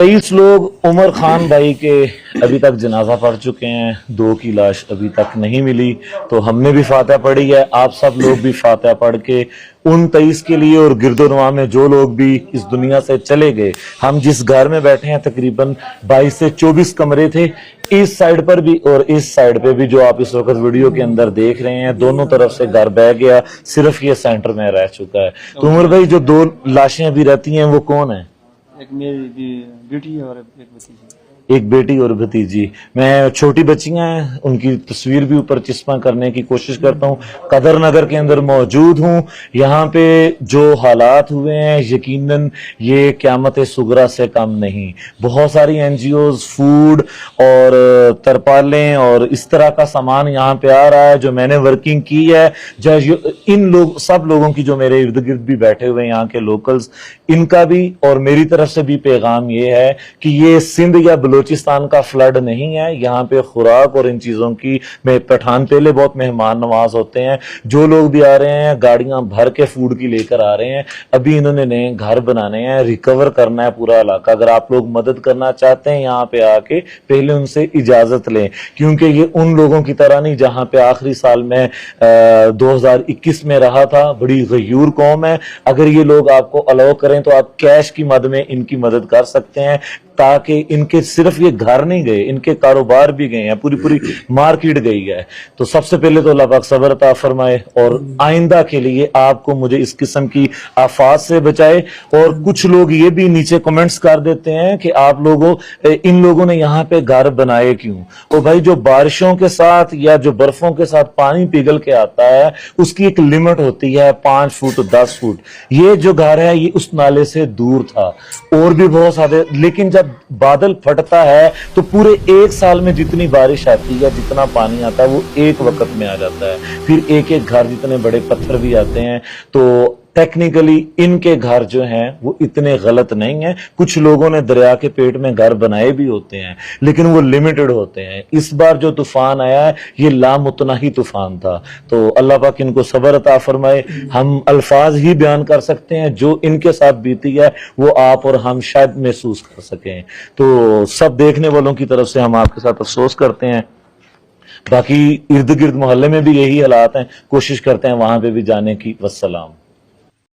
23 लोग उमर खान भाई के अभी तक जनाजा पढ़ चुके हैं, 2 की लाश अभी तक नहीं मिली। तो हमने भी फातिहा पढ़ी है, आप सब लोग भी फातिहा पढ़ के उन 23 के लिए और गिरदोनवा में जो लोग भी इस दुनिया से चले गए। हम जिस घर में बैठे हैं तकरीबन 22 से 24 कमरे थे, इस साइड पर भी और इस साइड पे भी जो आप इस वक्त वीडियो के अंदर देख रहे हैं, दोनों तरफ से घर बह गया, सिर्फ ये सेंटर में रह चुका है। तो उमर भाई, जो 2 लाशें अभी रहती हैं वो कौन है? एक मेरी बेटी है और एक भतीजी। एक बेटी और भतीजी। मैं छोटी बच्चियां हैं, उनकी तस्वीर भी ऊपर चिस्पा करने की कोशिश करता हूँ। कदर नगर के अंदर मौजूद हूँ। यहाँ पे जो हालात हुए हैं, यकीनन ये क़यामत सुगरा से कम नहीं। बहुत सारी एनजीओज फूड और तरपालें और इस तरह का सामान यहाँ पे आ रहा है। जो मैंने वर्किंग की है, इन लोग सब लोगों की जो मेरे इर्द गिर्द भी बैठे हुए हैं यहाँ के लोकल्स, इनका भी और मेरी तरफ से भी पैगाम ये है कि ये सिंध या बलूचिस्तान का फ्लड नहीं है। यहाँ पे खुराक और इन चीजों की, में पठान पहले बहुत मेहमान नवाज होते हैं। जो लोग भी आ रहे हैं गाड़ियां भर के फूड की लेकर आ रहे हैं। अभी इन्होंने नए घर बनाने हैं, रिकवर करना है पूरा इलाका। अगर आप लोग मदद करना चाहते हैं यहाँ पे आके, पहले उनसे इजाजत लें, क्योंकि ये उन लोगों की तरह नहीं जहाँ पे आखिरी साल में 2021 में रहा था। बड़ी गयूर कौम है। अगर ये लोग आपको अलाउ करें तो आप कैश की मद में इनकी मदद कर सकते हैं, ताकि इनके सिर्फ ये घर नहीं गए, इनके कारोबार भी गए हैं, पूरी मार्केट गई है। तो सबसे पहले तो अल्लाह पाक सब्र अता फरमाए और आइंदा के लिए आपको मुझे इस किस्म की आफात से बचाए। और कुछ लोग ये भी नीचे कमेंट्स कर देते हैं कि आप लोगों, इन लोगों ने यहाँ पे घर बनाए क्यों? तो भाई, जो बारिशों के साथ या जो बर्फों के साथ पानी पिघल के आता है, उसकी एक लिमिट होती है 5 फुट 10 फुट। ये जो घर है ये उस नाले से दूर था और भी बहुत सारे, लेकिन जब बादल फटता है तो पूरे 1 साल में जितनी बारिश आती है, जितना पानी आता है, वो एक वक्त में आ जाता है। फिर एक एक घर, जितने बड़े पत्थर भी आते हैं। तो टेक्निकली इनके घर जो हैं वो इतने गलत नहीं हैं। कुछ लोगों ने दरिया के पेट में घर बनाए भी होते हैं, लेकिन वो लिमिटेड होते हैं। इस बार जो तूफान आया है ये लामुतनाही तूफान था। तो अल्लाह पाक इनको सब्र अता फरमाए। हम अल्फाज ही बयान कर सकते हैं, जो इनके साथ बीती है वो आप और हम शायद महसूस कर सकें। तो सब देखने वालों की तरफ से हम आपके साथ अफसोस करते हैं। बाकी इर्द गिर्द मोहल्ले में भी यही हालात हैं, कोशिश करते हैं वहां पे भी जाने की। वस्सलाम।